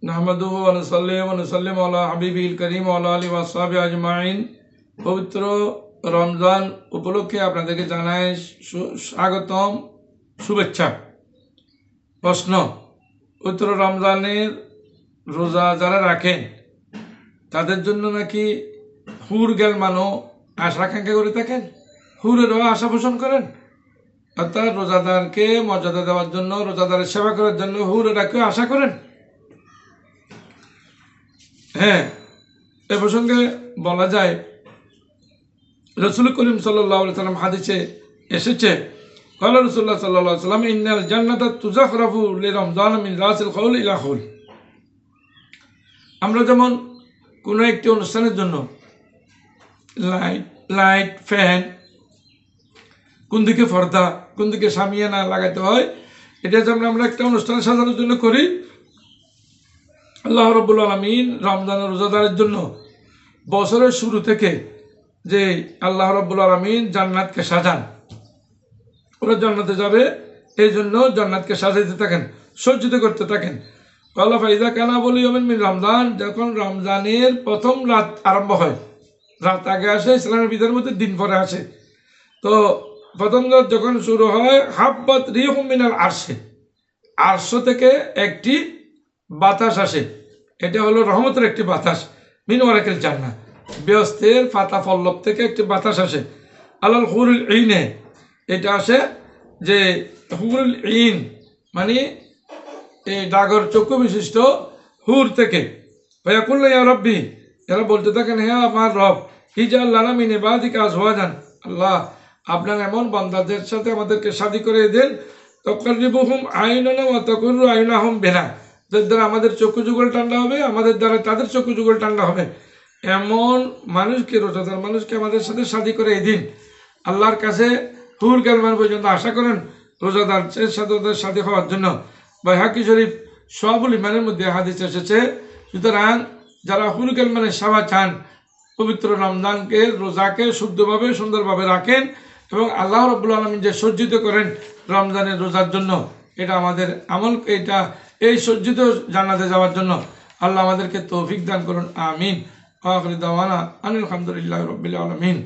নাহমাদুহু ওয়া নুসাল্লি ওয়া নুসাল্লিমু আলা হাবিবিল কারীম ওয়া আলা আলিহি ওয়া আসহাবিহি আজমাইন। পবিত্র রমজান উপলক্ষে আপনাদেরকে জানাই স্বাগতম, শুভেচ্ছা। প্রশ্ন: পবিত্র রমজানের রোজা যারা রাখেন তাদের জন্য নাকি হুর গেলমানো আশা আকাঙ্ক্ষা করে থাকেন, হুরেরও আশা পোষণ করেন, অর্থাৎ রোজাদারকে মর্যাদা দেওয়ার জন্য, রোজাদারের সেবা করার জন্য হুরেরাকেও আশা করেন। হ্যাঁ, এ প্রসঙ্গে বলা যায় রাসূল করিম সাল্লাল্লাহু আলাইহি সাল্লাম হাদিসে এসেছে, ক্বালা রাসূলুল্লাহ সাল্লাল্লাহু আলাইহি সাল্লাম ইন্নাল জান্নাতা তুযাখরাফু লিরমজান মিন রাসিল খাউল ইলা খাউল। আমরা যেমন কোনো একটি অনুষ্ঠানের জন্য লাইট ফ্যান, কোন দিকে পর্দা, কোন দিকে শামিয়ানা লাগাতে হয়, এটা যেমন আমরা একটা অনুষ্ঠান সাজানোর জন্য করি, আল্লাহ রাব্বুল আলামিন রমজানের রোজাদারের জন্য বছরের শুরু থেকে যে আল্লাহ রাব্বুল আলামিন জান্নাতকে সাজান, ওরা জান্নাতে যাবে এই জন্য জান্নাতকে সাজাইতে থাকেন, সজ্জিত করতে থাকেন। ক্বালা ফাইযা কানা বলি ইয়াউমিন মিন রমজান, যখন রমজানের প্রথম রাত আরম্ভ হয়, রাত আগে আসে, ইসলামের বিধানের মধ্যে দিন পরে আসে, তো প্রথম রাত যখন শুরু হয়, হাব্বাত রিহুম মিনাল আরশে, আরশ থেকে একটি বাতাস আসে, এটা হলো রহমতের একটি বাতাস, মিন ওয়ারাকিল জান্নাহ, বেহেশতের পাতা পল্লব থেকে একটি বাতাস আসে, আলাল হুরুল ঈনে, এটা আসে যে হুরুল ঈন মানে এই ডাগর চক্ষু বিশিষ্ট হুর থেকে। ফায়াকুল্লু ইয়া রাব্বি, এরা বলতে থাকেন, হ্যাঁ আমার রব, ইজআল লানা মিন ইবাদিকা আজওয়াজান, আল্লাহ আপনার এমন বান্দাদের সাথে আমাদেরকে শাদী করে দেন, তুকাররিবুহুম আইনানা ওয়া তাকুররু আইনাহুম বিনা, যার দ্বারা আমাদের চক্ষু যুগল ঠান্ডা হবে, আমাদের দ্বারা তাদের চক্ষু যুগল ঠান্ডা হবে, এমন মানুষকে, রোজাদার মানুষকে আমাদের সাথে শাদী করে দিন। আল্লাহর কাছে হুর গেলমান পর্যন্ত আশা করেন রোজাদারের সাথে ওদের শাদী হওয়ার জন্য। বাইহাকি শরীফ সবুল ইমানের মধ্যে হাদিস এসেছে। সুতরাং যারা হুর গেলমানের সেবা চান, পবিত্র রমজানকে, রোজাকে শুদ্ধভাবে সুন্দরভাবে রাখেন এবং আল্লাহ রাব্বুল আলামিন যে সজ্জিত করেন রমজানের রোজার জন্য, এটা আমাদের আমল, এই সজ্জিত জান্নাতে যাওয়ার জন্য আল্লাহ আমাদেরকে তৌফিক দান করুন, আমিন। আখির দাওয়ানা আনিল হামদুলিল্লাহি রাব্বিল আলামিন।